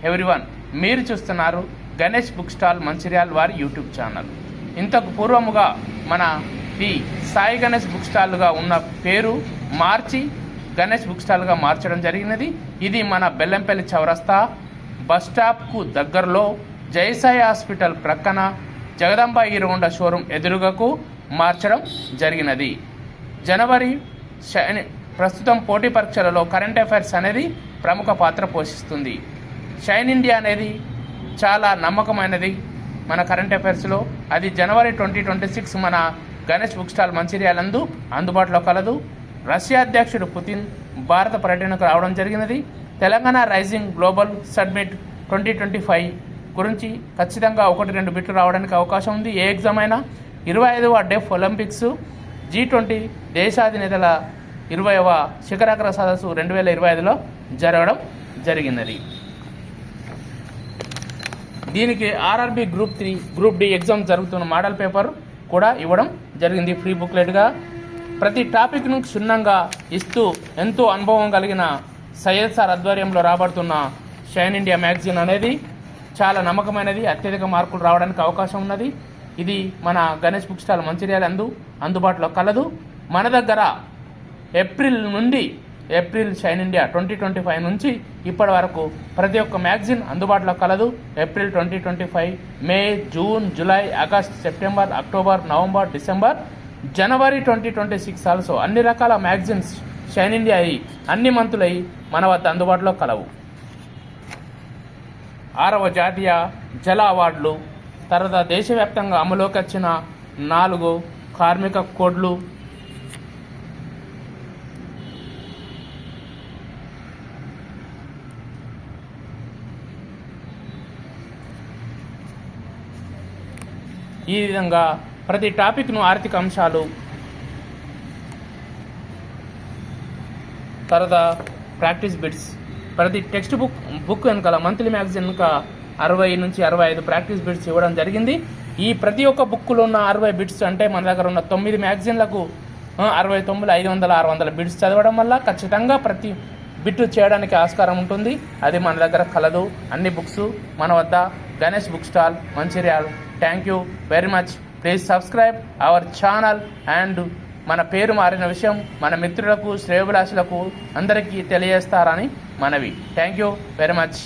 Everyone, మీరు చూస్తున్నారు Ganesh book stall Mancherial వారి యూట్యూబ్ ఛానల్. ఇంతకు పూర్వముగా మన ఈ సాయి గణేష్ బుక్ స్టాల్గా ఉన్న పేరు మార్చి గణేష్ బుక్ స్టాల్గా మార్చడం జరిగినది. ఇది మన బెల్లంపల్లి చౌరస్తా బస్ స్టాప్కు దగ్గరలో జయసాయి హాస్పిటల్ ప్రక్కన జగదంబ హీరోహోండా షోరూమ్ ఎదురుగకు మార్చడం జరిగినది. జనవరి ప్రస్తుతం పోటీ పరీక్షలలో కరెంట్ అఫైర్స్ అనేది ప్రముఖ పాత్ర పోషిస్తుంది. షైన్ ఇండియా అనేది చాలా నమ్మకమైనది మన కరెంట్ అఫైర్స్లో. అది జనవరి 2026 మన గణేష్ బుక్ స్టాల్ మంచిర్యాలందు అందుబాటులో కలదు. రష్యా అధ్యక్షుడు పుతిన్ భారత పర్యటనకు రావడం జరిగినది. తెలంగాణ రైజింగ్ గ్లోబల్ సమ్మిట్ 2025 గురించి ఖచ్చితంగా 1-2 బిట్లు రావడానికి అవకాశం ఉంది. ఏ ఎగ్జామ్ అయినా 25వ డెఫ్ ఒలింపిక్స్ G20 దేశాధినేతల 20వ శిఖరాగ్ర సదస్సు 2025లో జరగడం జరిగినది. దీనికి RRB group 3 group D exam జరుగుతున్న మోడల్ పేపర్ కూడా ఇవ్వడం జరిగింది ఫ్రీ బుక్లెట్గా. ప్రతి టాపిక్ను క్షుణ్ణంగా ఇస్తూ ఎంతో అనుభవం కలిగిన సయ్యద్ సార్ ఆధ్వర్యంలో రాబడుతున్న షైన్ ఇండియా మ్యాగజైన్ అనేది చాలా నమ్మకమైనది. అత్యధిక మార్కులు రావడానికి అవకాశం ఉన్నది. ఇది మన గణేష్ బుక్ స్టాల్ మంచిర్యాల అందుబాటులో కలదు. మన దగ్గర ఏప్రిల్ షైన్ ఇండియా 2025 నుంచి ఇప్పటి వరకు ప్రతి ఒక్క మ్యాగజైన్ అందుబాటులో కలదు. April 2025, May, June, July, August, September, October, November, December, January 2026 also అన్ని రకాల మ్యాగజైన్స్ షైన్ ఇండియా అన్ని మంతులై మన వద్ద అందుబాటులో కలవు. 6వ జాతీయ జల అవార్డులు, తర్వాత దేశవ్యాప్తంగా అమలులోకి వచ్చిన 4 కార్మిక కోడ్లు, ఈ విధంగా ప్రతి టాపిక్ను ఆర్థిక అంశాలు, తర్వాత ప్రాక్టీస్ బిట్స్, ప్రతి టెక్స్ట్ బుక్ వెనకాల మంత్లీ మ్యాగజైన్ వెనుక 60 నుంచి 65 ప్రాక్టీస్ బిట్స్ ఇవ్వడం జరిగింది. ఈ ప్రతి ఒక్క బుక్లో ఉన్న 60 బిట్స్ అంటే మన దగ్గర ఉన్న 9 మ్యాగజైన్లకు 69, 500, 600 బిట్స్ చదవడం వల్ల ఖచ్చితంగా ప్రతి బిట్ చేయడానికి ఆస్కారం ఉంటుంది. అది మన దగ్గర కలదు. అన్ని బుక్స్ మన వద్ద Ganesh book stall Mancherial. Thank you very much. Please subscribe our channel. And మన పేరు మారిన విషయం మన మిత్రులకు, శ్రేయోభిలాషులకు అందరికీ తెలియజేస్తారని మనవి. Thank you very much.